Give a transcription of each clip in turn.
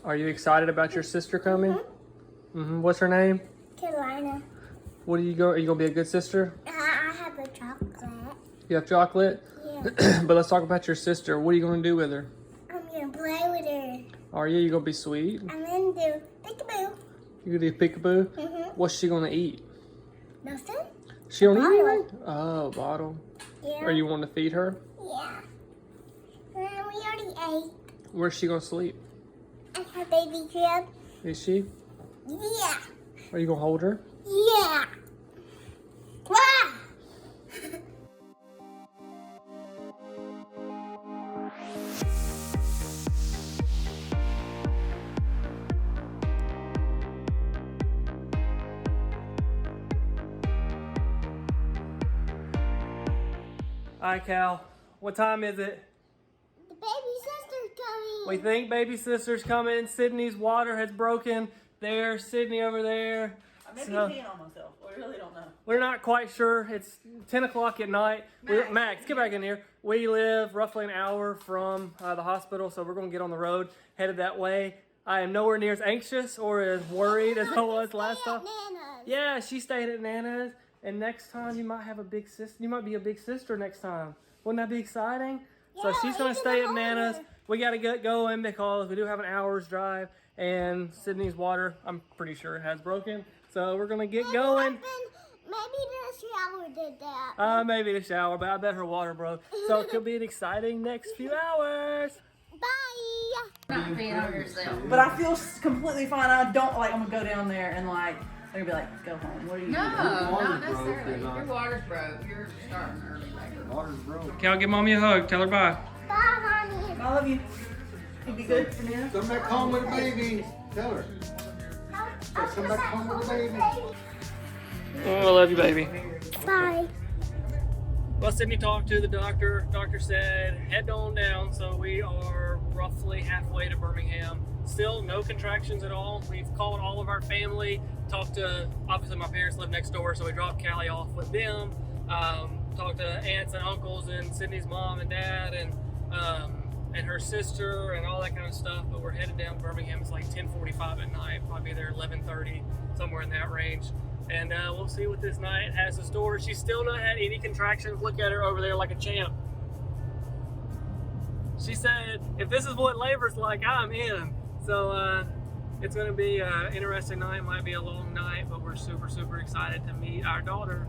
Are you excited about your sister coming? What's her name? Carolina. Are you gonna be a good sister? I have a chocolate. You have chocolate? Yeah. But let's talk about your sister. What are you gonna do with her? I'm gonna play with her. Are you? You gonna be sweet? I'm gonna do peekaboo. You gonna do peekaboo? What's she gonna eat? Nothing? She don't eat Bottle. anything? Oh, bottle. Yeah. Or you want to feed her? Yeah. We already ate. Where's she gonna sleep? At her baby crib. Is she? Yeah. Are you gonna hold her? Yeah. Wow. All right, Cal. What time is it? The baby sister's coming. We think baby sister's coming. Sydney's water has broken. There's Sydney over there. I may be peeing on myself. I really don't know. We're not quite sure. It's 10 o'clock at night. Max, get back in here. We live roughly an hour from the hospital, so we're going to get on the road, headed that way. I am nowhere near as anxious or as worried as I was last time. Nana's. Yeah, she stayed at Nana's, and next time you might have a big sister. You might be a big sister next time. Wouldn't that be exciting? So Yeah, she's going to even stay at older. Nana's. We got to get going because we do have an hour's drive, and Sydney's water, I'm pretty sure, has broken. So we're going to get going. Maybe the shower did that. Maybe the shower, but I bet her water broke. So it could be an exciting next few hours. Bye. Not being on yourself. But I feel completely fine. I don't like. I'm gonna go down there and like they're gonna be like, go home. What are you No, doing? not necessarily. Your water's broke. You're starting early later. Water's broke. Cal, give mommy a hug. Tell her bye. Bye, honey. I love you. You be good for now. Come back home with a baby. Tell her. Come back home with a baby. Oh, I love you, baby. Bye. Well, Sydney talked to the doctor. Doctor said, head on down. So we are roughly halfway to Birmingham. Still no contractions at all. We've called all of our family, talked to, obviously my parents live next door, so we dropped Callie off with them. Talked to aunts and uncles and Sydney's mom and dad and her sister and all that kind of stuff. But we're headed down to Birmingham. It's like 10:45 at night. Probably be there 11:30, somewhere in that range. And we'll see what this night has in store. She's still not had any contractions. Look at her over there like a champ. She said, if this is what labor's like, I'm in. So it's going to be an interesting night. Might be a long night, but we're super, super excited to meet our daughter.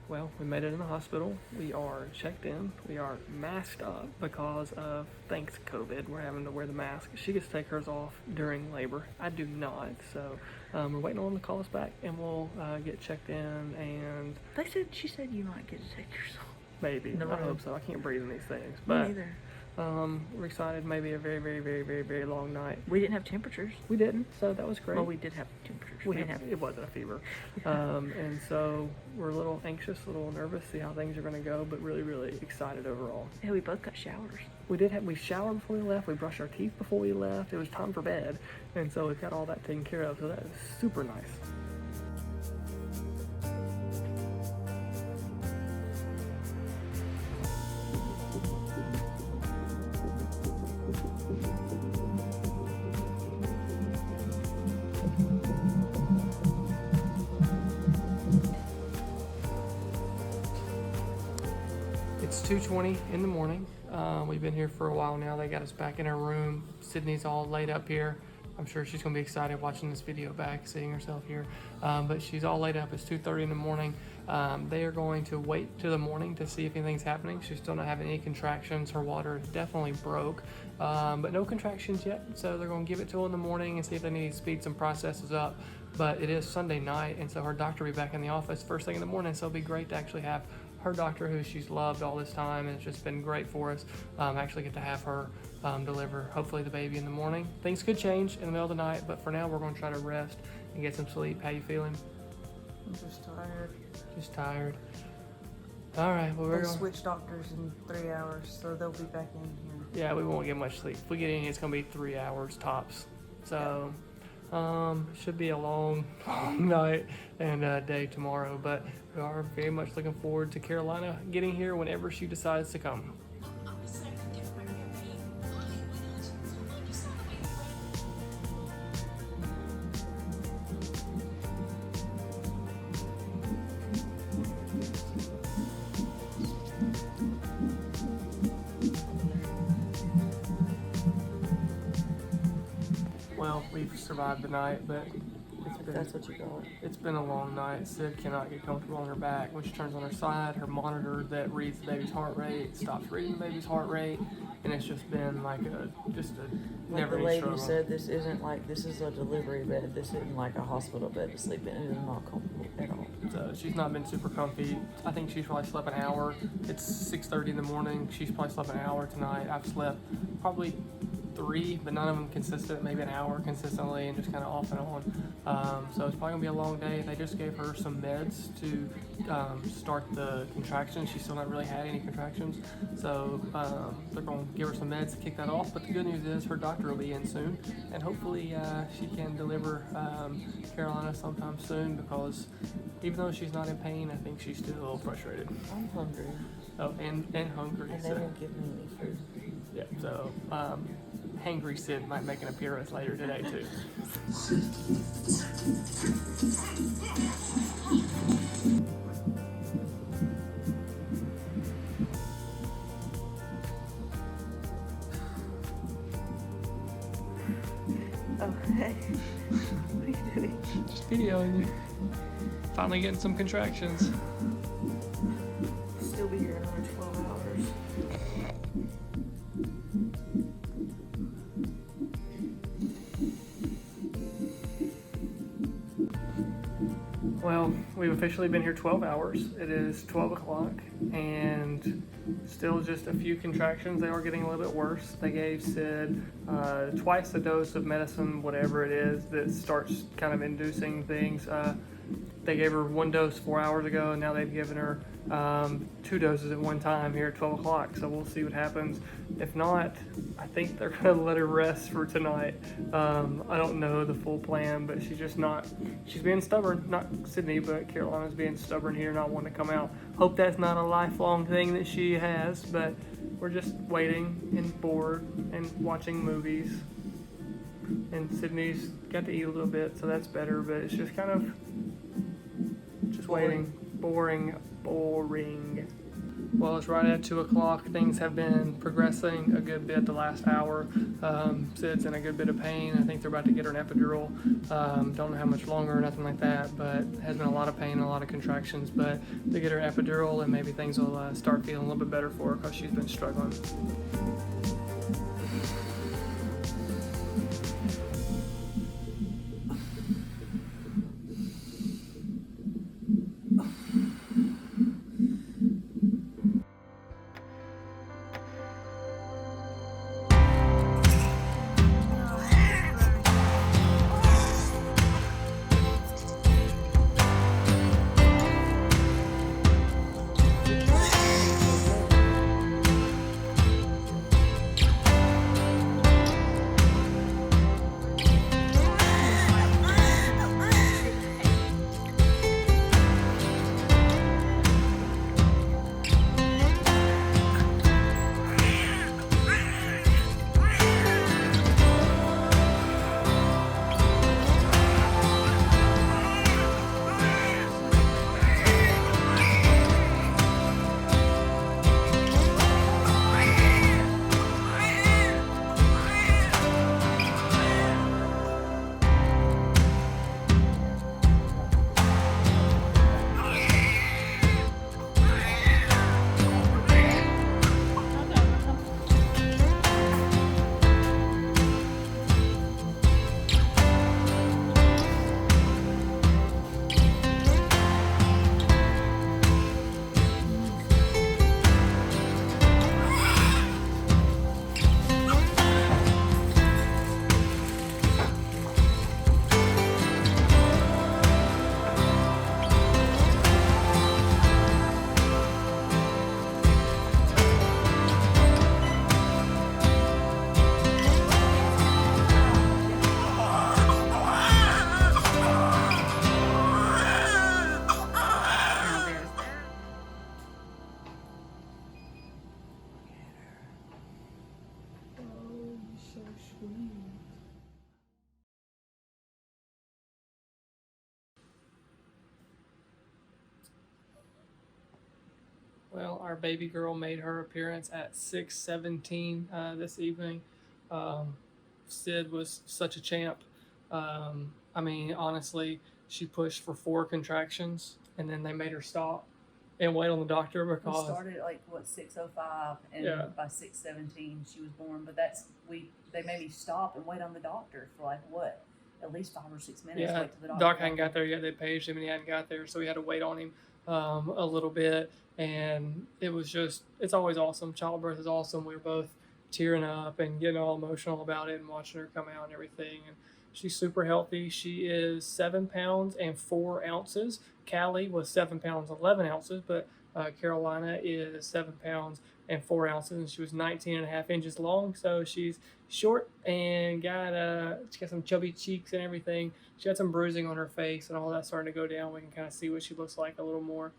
Well, we made it in the hospital. We are checked in. We are masked up because of, thanks COVID, we're having to wear the mask. She gets to take hers off during labor. I do not. So we're waiting on them to call us back and we'll get checked in and She said you might get to take yourself. maybe. No I hope so. I can't breathe in these things. Me But neither. we're excited. Maybe a very, very, very, very, very long night. We didn't have temperatures. We didn't, so that was great. Well, we did have temperatures. We didn't have. It wasn't a fever. And so we're a little anxious, a little nervous, see how things are going to go, but really, really excited overall. Yeah, we both got showers. We showered before we left, we brushed our teeth before we left, it was time for bed, and so we've got all that taken care of, so that is super nice. It's 2:20 in the morning. We've been here for a while now. They got us back in our room. Sydney's all laid up here. I'm sure she's gonna be excited watching this video back, seeing herself here. But she's all laid up. It's 2:30 in the morning. They are going to wait till the morning to see if anything's happening. She's still not having any contractions. Her water is definitely broke, but no contractions yet. So they're gonna give it to her in the morning and see if they need to speed some processes up. But it is Sunday night, and so her doctor will be back in the office first thing in the morning. So it'll be great to actually have her doctor, who she's loved all this time, and it's just been great for us, actually get to have her deliver hopefully the baby in the morning. Things could change in the middle of the night, but for now we're going to try to rest and get some sleep. How you feeling? I'm just tired. Just tired. All right, well, we're They going. switch doctors in 3 hours, so they'll be back in here. Yeah, we won't get much sleep. If we get in, it's going to be 3 hours tops. So should be a long, long night and day tomorrow, but we are very much looking forward to Carolina getting here whenever she decides to come. we've survived the night, but That's what you got. it's been a long night. Sid cannot get comfortable on her back. When she turns on her side, her monitor that reads the baby's heart rate stops reading the baby's heart rate, and it's just been like a Like never the ending lady struggle. said, this isn't like, this is a delivery bed. This isn't like a hospital bed to sleep in. It is not comfortable at all. So she's not been super comfy. I think she's probably slept an hour. It's 6:30 in the morning. She's probably slept an hour tonight. I've slept probably 3, but none of them consistent, maybe an hour consistently and just kind of off and on. So it's probably gonna be a long day. They just gave her some meds to start the contractions. She's still not really had any contractions. So they're gonna give her some meds to kick that off. But the good news is her doctor will be in soon, and hopefully she can deliver Carolina sometime soon, because even though she's not in pain, I think she's still a little frustrated. I'm hungry. Oh, and hungry. And they So, won't give me any food. yeah, so Hangry Sid might make an appearance later today too. Oh, hey. What are you doing? Just videoing you. Finally getting some contractions. Still be here another 12 hours. Well, we've officially been here 12 hours. It is 12 o'clock and still just a few contractions. They are getting a little bit worse. They gave Sid twice the dose of medicine, whatever it is, that starts kind of inducing things. They gave her 1 dose 4 hours ago, and now they've given her 2 doses at one time here at 12 o'clock. So we'll see what happens. If not, I think they're going to let her rest for tonight. I don't know the full plan, but she's being stubborn. Not Sydney, but Carolina's being stubborn here, not wanting to come out. Hope that's not a lifelong thing that she has, but we're just waiting and bored and watching movies. And Sydney's got to eat a little bit, so that's better, but it's just kind of just waiting. Boring. Well, it's right at 2 o'clock. Things have been progressing a good bit the last hour. Sid's in a good bit of pain. I think they're about to get her an epidural. Don't know how much longer or nothing like that, but has been a lot of pain, a lot of contractions. But they get her an epidural, and maybe things will start feeling a little bit better for her, because she's been struggling. Well, our baby girl made her appearance at 6:17 this evening. Sid was such a champ. I mean, honestly, she pushed for 4 contractions, and then they made her stop and wait on the doctor We because started at like what 6:05, and Yeah. by 6:17 she was born. But they made me stop and wait on the doctor for like what, at least 5 or 6 minutes. yeah, Wait till the doctor. doc hadn't got there yet. They paged him and he hadn't got there, so we had to wait on him a little bit. And it was just, it's always awesome. Childbirth is awesome. We were both tearing up and getting all emotional about it and watching her come out and everything. And she's super healthy. She is 7 pounds and 4 ounces. Callie was 7 pounds 11 ounces, but Carolina is 7 pounds and 4 ounces, and she was 19 and a half inches long. So she's short and she got some chubby cheeks and everything. She had some bruising on her face and all that starting to go down. We can kind of see what she looks like a little more.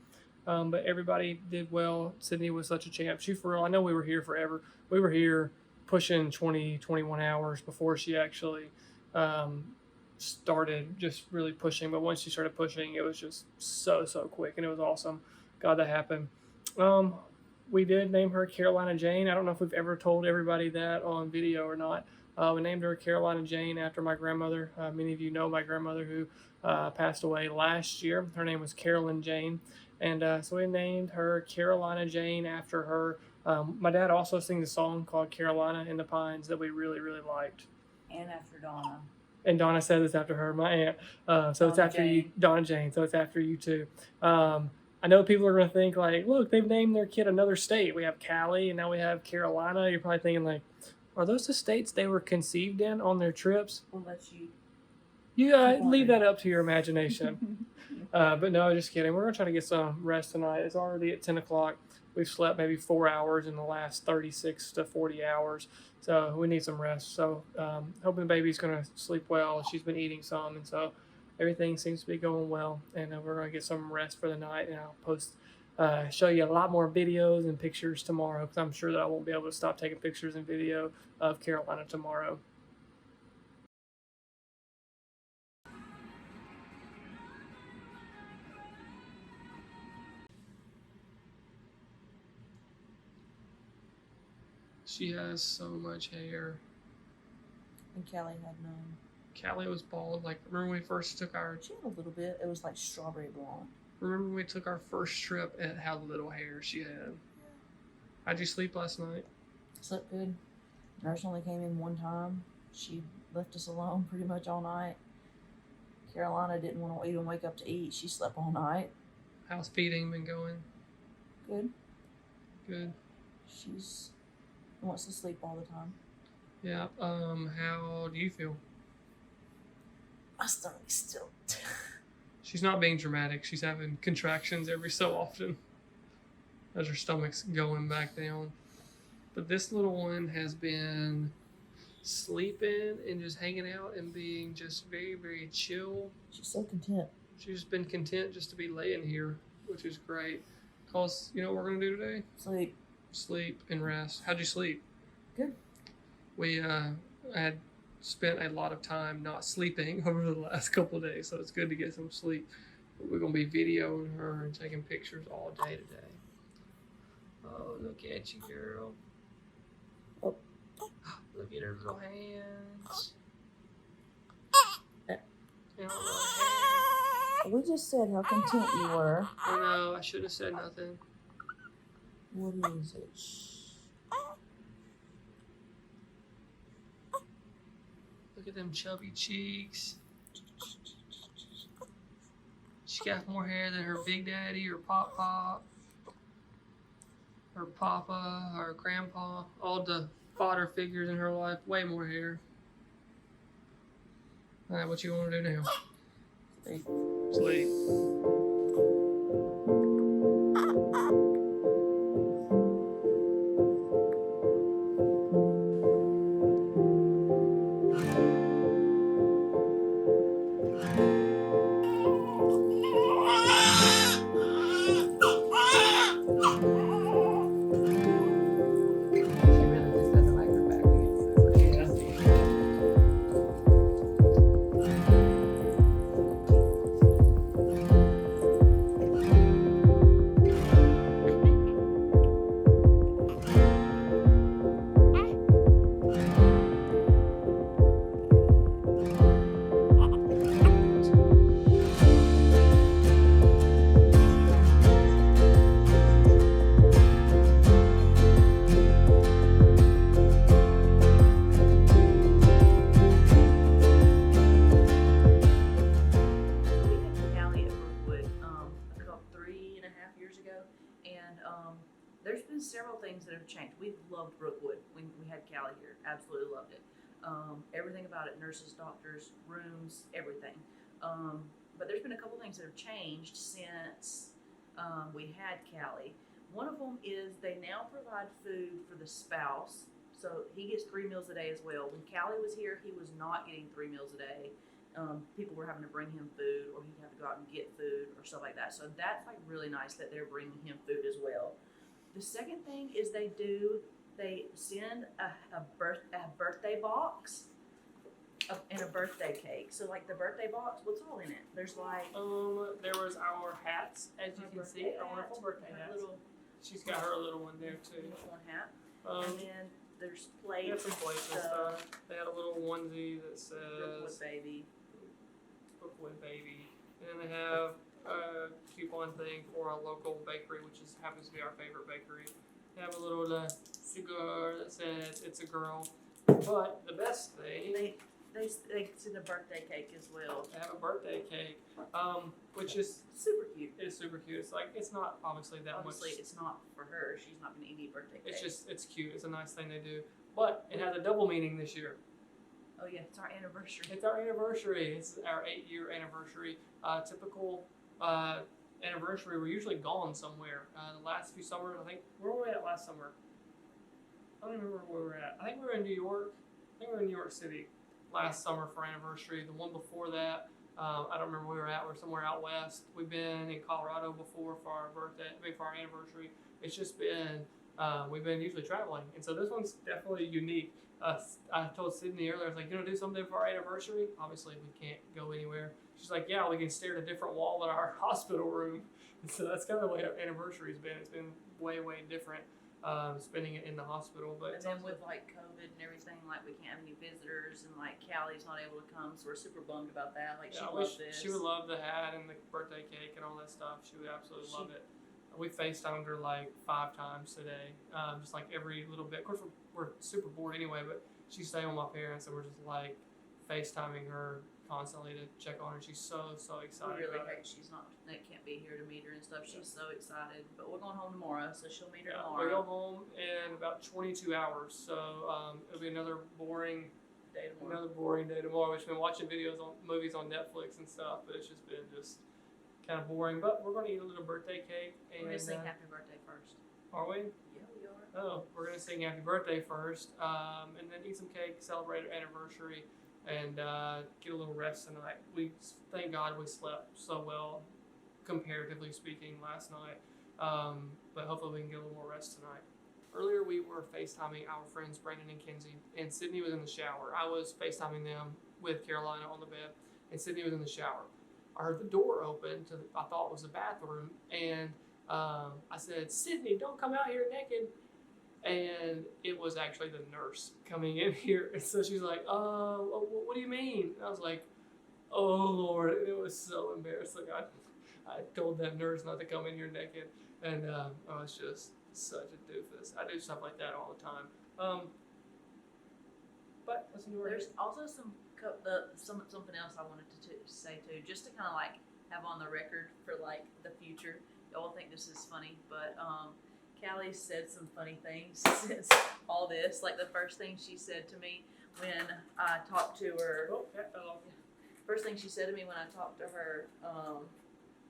But everybody did well. Sydney was such a champ. She, for real, I know we were here forever. We were here pushing 20, 21 hours before she actually started just really pushing. But once she started pushing, it was just so quick, and it was awesome. God, that happened. We did name her Carolina Jane. I don't know if we've ever told everybody that on video or not. We named her Carolina Jane after my grandmother. Many of you know my grandmother who passed away last year. Her name was Carolyn Jane. And so we named her Carolina Jane after her. My dad also sings a song called Carolina in the Pines that we really liked. And after Donna. And Donna said it's after her, my aunt. So it's after you, Donna Jane. So it's after you too. I know people are going to think like, look, they've named their kid another state. We have Cali and now we have Carolina. You're probably thinking like, are those the states they were conceived in on their trips? We'll let you. You leave that up to your imagination. But no, just kidding. We're going to try to get some rest tonight. It's already at 10 o'clock. We've slept maybe 4 hours in the last 36 to 40 hours. So we need some rest. So hoping the baby's going to sleep well. She's been eating some. And so everything seems to be going well. And we're going to get some rest for the night. And I'll show you a lot more videos and pictures tomorrow. Because I'm sure that I won't be able to stop taking pictures and video of Carolina tomorrow. She has so much hair. And Callie had none. Callie was bald. Like, remember when we first took our... She had a little bit. It was like strawberry blonde. Remember when we took our first trip and how little hair she had? How'd you sleep last night? Slept good. Nurse only came in one time. She left us alone pretty much all night. Carolina didn't want to even wake up to eat. She slept all night. How's feeding been going? Good. Good. She's wants to sleep all the time. Yeah. How do you feel? My stomach's still. She's not being dramatic. She's having contractions every so often as her stomach's going back down. But this little one has been sleeping and just hanging out and being just very chill. She's so content. She's just been content just to be laying here, which is great. Cause you know what we're gonna do today? Sleep and rest. How'd you sleep? Good. We had spent a lot of time not sleeping over the last couple of days, so it's good to get some sleep. But we're gonna be videoing her and taking pictures all day today. Oh, look at you, girl. Oh. Look at her little hands. And her little hair. We just said how content you were. I know, I shouldn't have said nothing. What is it? Shh. Look at them chubby cheeks. She got more hair than her big daddy or pop, her papa, her grandpa, all the father figures in her life, way more hair. All right, what you want to do now? Sleep. And there's been several things that have changed. We've loved Brookwood when we had Callie here. Absolutely loved it. Everything about it, nurses, doctors, rooms, everything. But there's been a couple things that have changed since we had Callie. One of them is they now provide food for the spouse. So he gets 3 meals a day as well. When Callie was here, he was not getting 3 meals a day. People were having to bring him food, or he'd have to go out and get food or stuff like that. So that's like really nice that they're bringing him food as well. The second thing is they send a birthday box and a birthday cake. So like the birthday box, what's all in it? There's like there was our hats, as you can see, our wonderful birthday hats. She's got her little one there too. One hat. And then there's they plates. had some plates and stuff. They had a little onesie that says Brookwood Baby. And then they have a coupon thing for a local bakery, which happens to be our favorite bakery. They have a little cigar that says "It's a girl." But the best thing, They send a birthday cake as well. they have a birthday cake, which is Super cute. it's super cute. It's not obviously that Obviously, much. it's not for her. She's not going to eat any birthday cake. It's cute. It's a nice thing they do. But it has a double meaning this year. Oh yeah, it's our anniversary. It's our anniversary. It's our 8-year anniversary. Typical anniversary. We're usually gone somewhere. The last few summers, I think, where were we at last summer? I don't remember where we were at. I think we were in New York. I think we were in New York City last summer for anniversary. The one before that, I don't remember where we were at. We're somewhere out west. We've been in Colorado before for our birthday, for our anniversary. It's just been, we've been usually traveling. And so this one's definitely unique. I told Sydney earlier, I was like, you want to do something for our anniversary? Obviously, we can't go anywhere. She's like, yeah, we can stare at a different wall in our hospital room. And so that's kind of the way our anniversary's been. It's been way, way different, spending it in the hospital. But And then with like COVID and everything, like we can't have any visitors, and like Callie's not able to come, so we're super bummed about that. Like she loves this. She would love the hat and the birthday cake and all that stuff. She would absolutely love it. We FaceTimed her like 5 times today, just like every little bit. Of course, we're super bored anyway, but she's staying with my parents, and we're just like FaceTiming her constantly to check on her. She's so excited. We really about it. hate Nate can't be here to meet her and stuff. She's so excited, but we're going home tomorrow, so she'll meet her We tomorrow. go home in about 22 hours, so it'll be another boring Day tomorrow. day tomorrow. We've been watching movies on Netflix and stuff, but it's just been kind of boring. But we're going to eat a little birthday cake. And, We're gonna sing happy birthday first. Are we? Yeah, we are. Oh, we're going to sing happy birthday first, and then eat some cake, celebrate our anniversary, and get a little rest tonight. Thank God we slept so well, comparatively speaking, last night. But hopefully we can get a little more rest tonight. Earlier we were FaceTiming our friends Brandon and Kenzie, and Sydney was in the shower. I was FaceTiming them with Carolina on the bed, and Sydney was in the shower. I heard the door open I thought it was the bathroom, and I said, Sydney, don't come out here naked. And it was actually the nurse coming in here. And so she's like, what do you mean? And I was like, oh Lord. And it was so embarrassing. I told that nurse not to come in here naked. And I was just such a doofus. I do stuff like that all the time. But listen to her. There's also something else I wanted to say too, just to kind of like have on the record for like the future. Y'all think this is funny, but Callie said some funny things since all this. Like the first thing she said to me when I talked to her. Oh, that fell off. First thing she said to me when I talked to her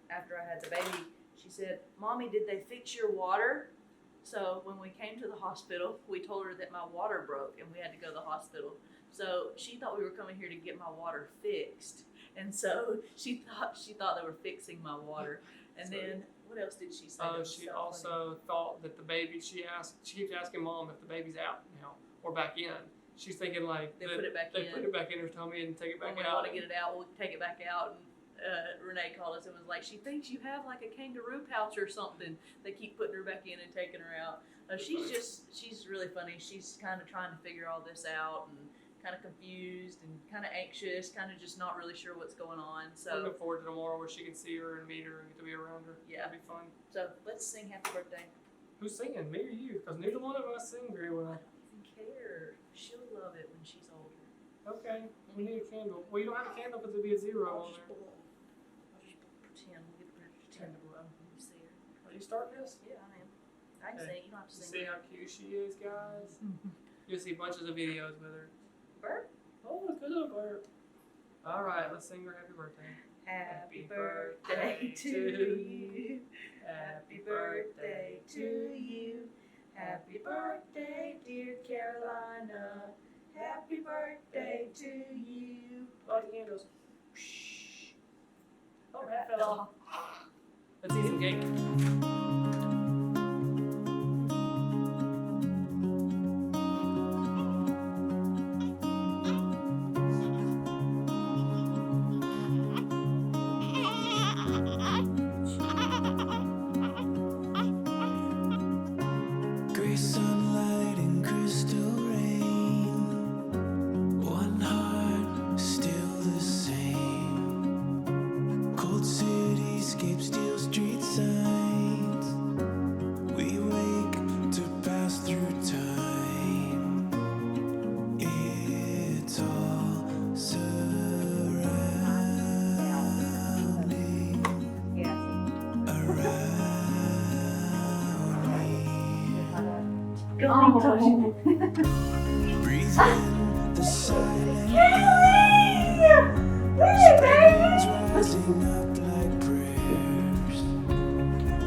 after I had the baby, she said, "Mommy, did they fix your water?" So when we came to the hospital, we told her that my water broke and we had to go to the hospital. So she thought we were coming here to get my water fixed, and so she thought they were fixing my water. And then what else did she say? She also thought that the baby. She keeps asking Mom if the baby's out now or back in. She's thinking like They put it back in her tummy and take it back when out. we want to get it out, we'll take it back out. And Renee called us and was like, she thinks you have like a kangaroo pouch or something. They keep putting her back in and taking her out. She's really funny. She's kind of trying to figure all this out and kind of confused and kind of anxious, kind of just not really sure what's going on. So looking forward to tomorrow where she can see her and meet her and get to be around her. Yeah. It'll be fun. So let's sing happy birthday. Who's singing? Me or you? Because neither one of us sing very I well. don't even care. She'll love it when she's older. Okay, we need a candle. Well, you don't have a candle because it'd be a 0 I'll on just there. pretend. We'll get ready to pretend to blow. Let me see her. you starting this? Yeah, I am. I can Okay. sing. You don't have to See sing. how cute she is, guys? You'll see bunches of videos with her. Burp. Oh, it's good little burp. All right, let's sing her happy birthday. Happy birthday to you. Happy birthday to you. Happy birthday, dear Carolina. Happy birthday to you. Light the candles. Oh, that fell off. Let's eat some cake. Gray sunlight and crystal rain. One heart, still the same. Cold cityscape, steel street signs. We wake to pass through time. It's all surrounding around. Breathe in the silent air. Spirits rising up like prayers.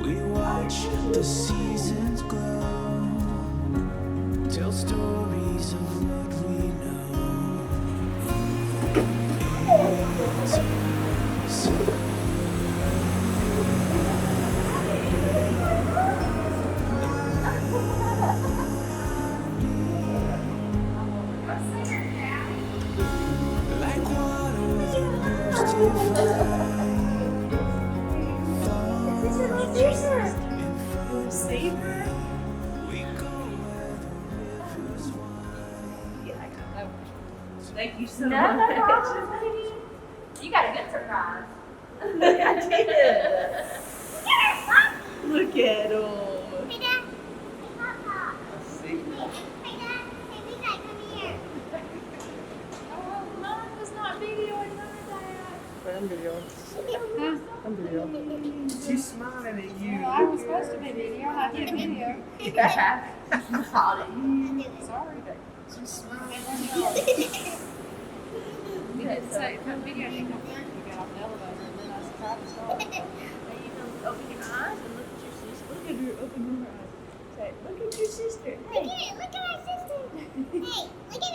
We watch the seasons glow. Tell stories of what we know. It's like water that moves divine. We go where the rivers wind. Thank you so No much. problem. You got a good surprise. I did. Look at him. Hey, Dad. Hey, Papa. See? Hey, Dad. Hey, Big Guy, come here. Oh, mine was not videoing my dad. I'm videoing. I'm videoing. She's smiling at you. I was supposed to be video. I did video. Sorry. She's smiling. You didn't say come video. You come here. You got off the elevator and then I tried to start. Now you can open your eyes and look at your sister. Look at her. Open her eyes. Say, look at your sister. Look at it. Look at my sister. Hey, look at it.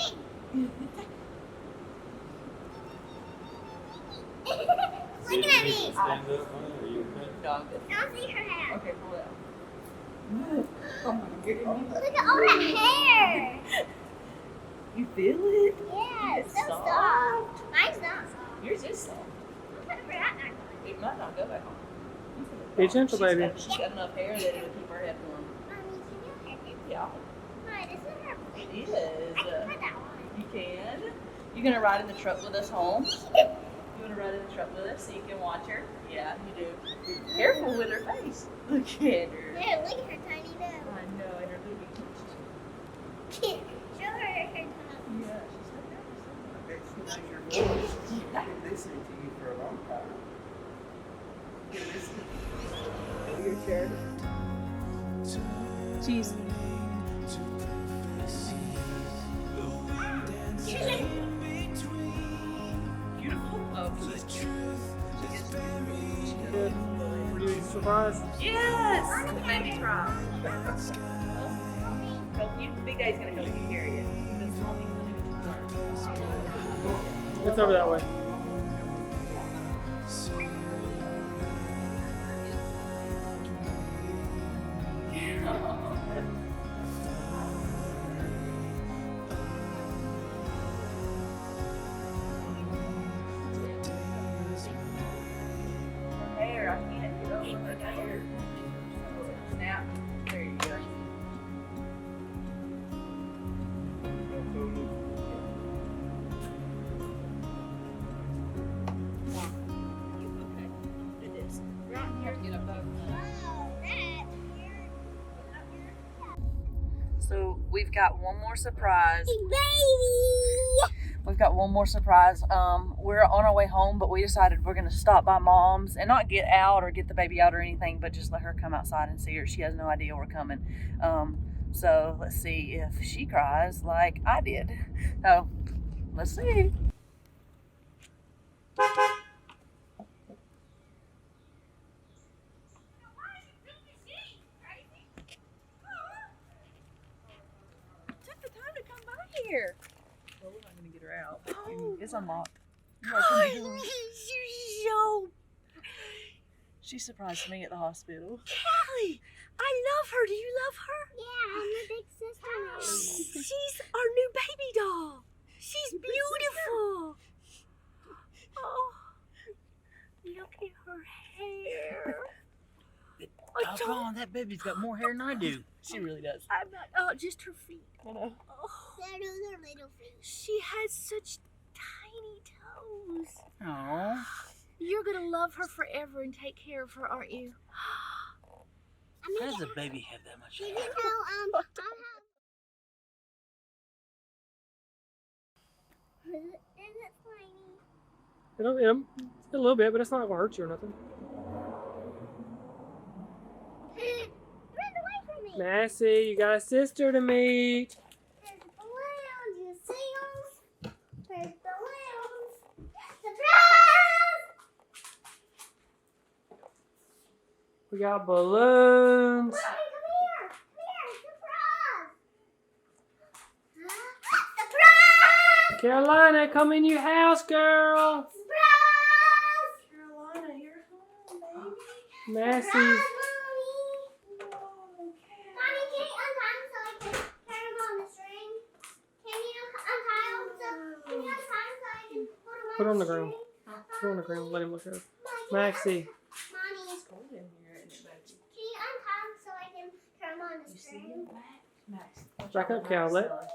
Look at me. Stand up on it, or you okay? Dog. I'll see her hair. Okay, pull it out. Oh my goodness. Look at all that hair. You feel it? Yeah, it's so Soft. soft. Mine's not soft. Yours is soft. I'm putting for that back on. It might not go back on. Be gentle, baby. She's got enough hair that it'll keep her head warm. Mommy, can you have it? Yeah, Mine, isn't her it blue? is. I can put that one. You can. You gonna ride in the truck with us home? You wanna ride in the truck with us so you can watch her? Yeah, you do. Careful with her face. Look at her. Yeah, look at her tiny nose. I know, and her baby. Show her her tiny Yeah, she's so nice. You're been listening to you for a long time. Your chair. She's beautiful. Oh, Good. Were you surprised? yes! Maybe try. Big Guy's gonna help you carry it. This mommy's gonna It's over that way. hair. I can't get over her hair. Snap. There you go. Okay. It is. Right here to get a boat. Wow, that's weird. So we've got one more surprise. Hey, baby! We've got one more surprise. We're on our way home, but we decided we're gonna stop by Mom's and not get out or get the baby out or anything, but just let her come outside and see her. She has no idea we're coming. So let's see if she cries like I did. So let's see. Took the time to come by here. Well, we're not gonna get her out. Oh. It's unlocked. She surprised me at the hospital. Callie, I love her. Do you love her? Yeah, I'm a big sister now. She's our new baby doll. She's beautiful. Oh, look at her hair. Oh, come on, that baby's got more hair than I do. She really does. I'm not. Oh, just her feet. I know. Oh, Those are little feet. she has such tiny toes. Aww. You're gonna love her forever and take care of her, aren't you? How does a baby have that much Did hair? you know, Is it slimy? It'll hit him a little bit, but it's not gonna hurt you or nothing. Run away from me! Massey, you got a sister to meet. There's balloons, you see them? There's balloons. Surprise! We got balloons. Mommy, come here! Surprise! Surprise! Carolina, come in your house, girl. Surprise! Carolina, you're home, baby. Massey's. Surprise, Mommy! Mommy, can you untie them so I can turn them on the string? Can you untie them so I can put them on the ground. string? Put her on the ground. Let him look at her. Mommy, Maxie. Mommy, Cold in here, isn't it, baby? can you untie them so I can turn them on the You see string? him? Max. Watch Back out up, for Cal, Max let- smelling.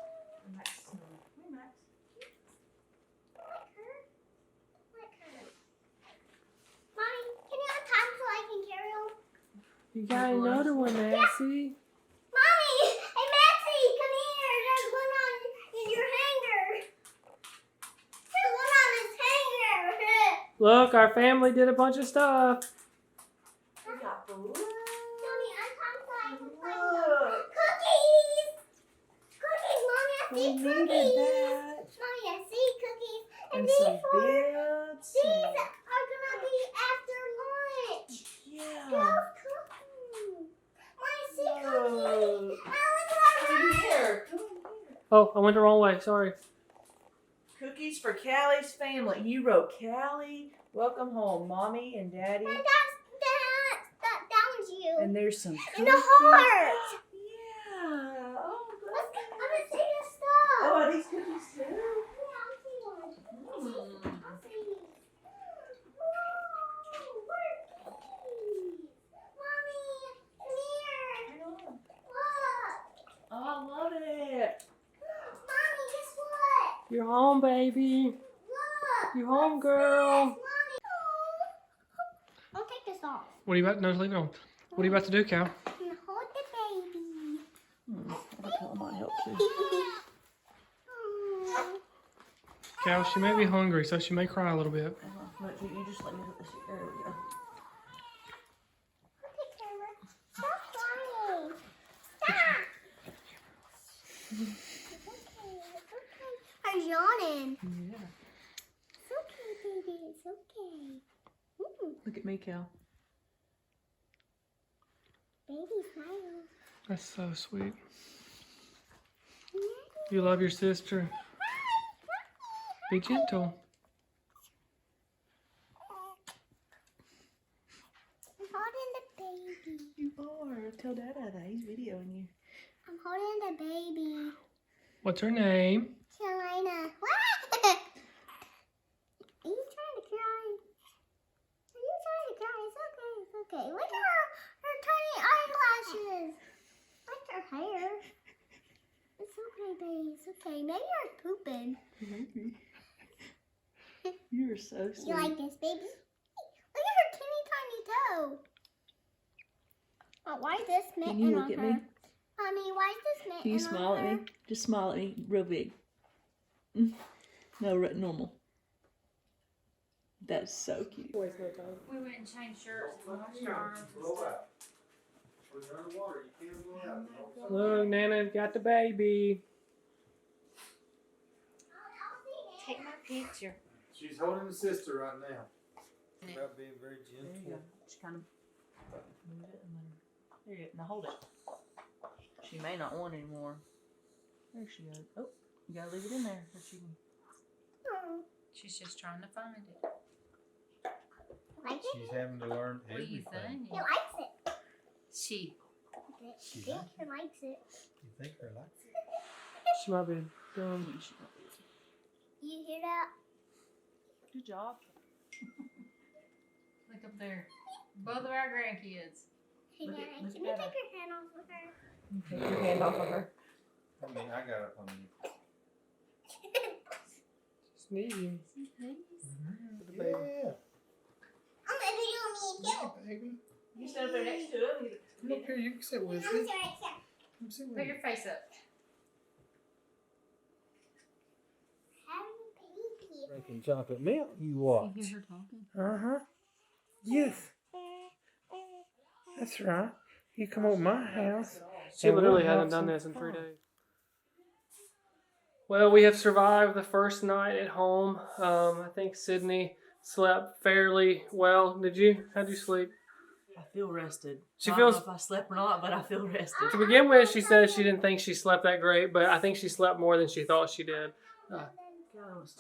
Max smelling. Hey, Max. Like her? Like her. Mommy, can you untie them so I can carry them? You got another one, Massey. Mommy! Hey, Maxie, come here. There's one on in your hanger. There's one on his hanger. Look, our family did a bunch of stuff. We got balloons. Mommy, untie them so I can play with them. Look. Cookies! Cookies, Mommy, I We see needed cookies. that. Mommy, I see cookies. And, And these some are, bits. these are gonna be after lunch. Yeah. Those cookies. Mommy, I see cookies. Look. I look at Come her. here. Come here. Oh, I went the wrong way. Sorry. Cookies for Callie's family. You wrote Callie, welcome home, Mommy and Daddy. And that one's you. And there's some cookies. And the heart. Yeah. Oh, Let's go. good. I'm gonna see this stuff. Oh, are these cookies too? Yeah, I'll see one. I'll see these. Whoa, what are these? Mommy, come here. Look. Oh, I love it. Mommy, guess what? You're home, baby. Look. You home, girl. Mommy. I'll take this off. What are you about? No, leave it on. What are you about to do, Cal? And hold the baby. I think that might help too. Cal, she may be hungry, so she may cry a little bit. Look, you just let me put this here. There we go. Okay, camera. Stop crying. Stop. I'm yawning. Yeah. It's okay, baby. It's okay. Look at me, Cal. Baby, smile. That's so sweet. You love your sister. Be gentle. I'm holding the baby. You are. Tell Dada that he's videoing you. I'm holding the baby. What's her name? Carolina. What? Are you trying to cry? Are you trying to cry? It's okay. It's okay. Look at her tiny eyelashes. Like her hair. It's okay, baby. It's okay. Maybe you're pooping. Maybe. You're so sweet. You like this, baby? Look at her teeny tiny toe. Oh, why is this mitten Can you look on at her? me? Mommy, why is this mitten Can you on smile her? at me? Just smile at me real big. No, normal. That's so cute. We went and changed shirts and washed our arms and stuff. When you're underwater, you can't blow out. Look, Nana's got the baby. Take my picture. She's holding the sister right now. About being very There you gentle. go. Just kind of move it and then there you go. Now hold it. She may not want anymore. There she goes. Oh, you gotta leave it in there so she can. She's just trying to find it. Like it? She's having to learn What do you everything. think? He likes it. She. I think he likes it. You think her likes it? She might be done. You hear that? Good job. Look up there. Both of our grandkids. Hey, Look at- Nana, look can you at take your hand off of her? Take your hand off of her. I mean, I got up on you. Sneezing. Yeah. I'm gonna do me too. Baby. You stand up there next to him. Come up here, you can sit with I'm me. sorry, sir. Come sit with Put me. your face up. Having a baby. Drinking chocolate milk, you watch. You hear her talking? Uh-huh. Yes, that's right. You come over my house. She literally hasn't done this in 3 days. Well, we have survived the first night at home. I think Sydney slept fairly well. Did you? How'd you sleep? I feel rested. She I feels- don't know if I slept or not, but I feel rested. To begin with, she said she didn't think she slept that great, but I think she slept more than she thought she did.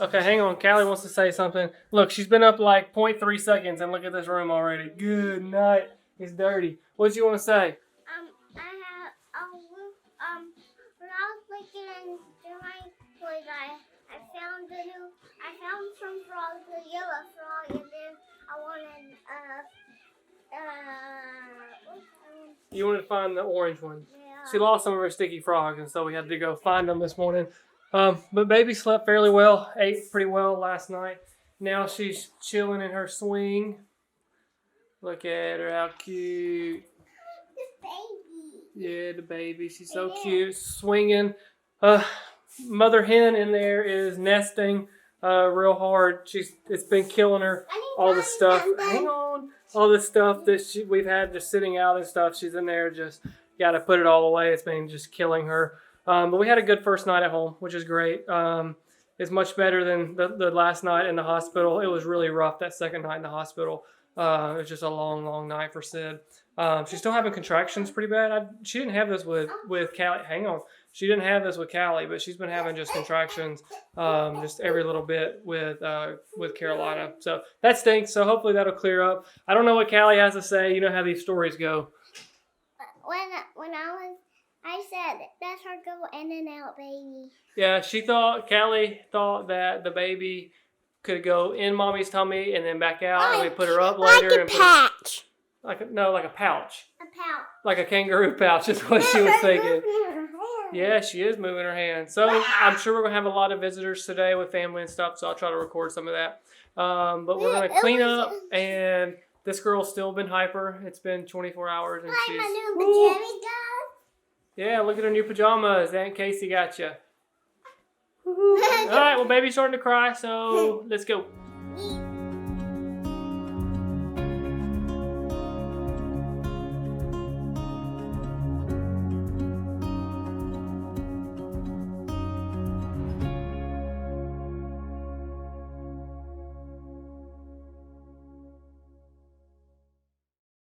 Okay, hang on. Callie wants to say something. Look, she's been up like 0.3 seconds, and look at this room already. Good night. It's dirty. What do you want to say? I have when I was looking into my toys, I found some frogs, a yellow frog, and then I wanted You wanted to find the orange one. yeah. She lost some of her sticky frogs, and so we had to go find them this morning. But baby slept fairly well, ate pretty well last night. Now she's chilling in her swing. Look at her, how cute. This baby. Yeah, the baby. She's so cute, swinging. Mother hen in there is nesting real hard. It's been killing her. All the stuff. Hang on. All the stuff that we've had just sitting out and stuff. She's in there, just got to put it all away. It's been just killing her. But we had a good first night at home, which is great. It's much better than the last night in the hospital. It was really rough that second night in the hospital. It was just a long, long night for Sid. She's still having contractions pretty bad. She didn't have this with Callie. Hang on. She didn't have this with Callie, but she's been having just contractions just every little bit with Carolina. So that stinks. So hopefully that'll clear up. I don't know what Callie has to say. You know how these stories go. When I said that's her go in and out, baby. Yeah, Callie thought that the baby could go in mommy's tummy and then back out, and we put her up later and patch. like a pouch, A pouch. like a kangaroo pouch is what she was thinking. Yeah, she is moving her hand. So I'm sure we're gonna have a lot of visitors today with family and stuff. So I'll try to record some of that. But we're gonna clean up, and this girl's still been hyper. It's been 24 hours, and Like she's my new Woo! pajamas, guys. Yeah. Look at her new pajamas. Aunt Casey got you. All right. Well, baby's starting to cry, so let's go. We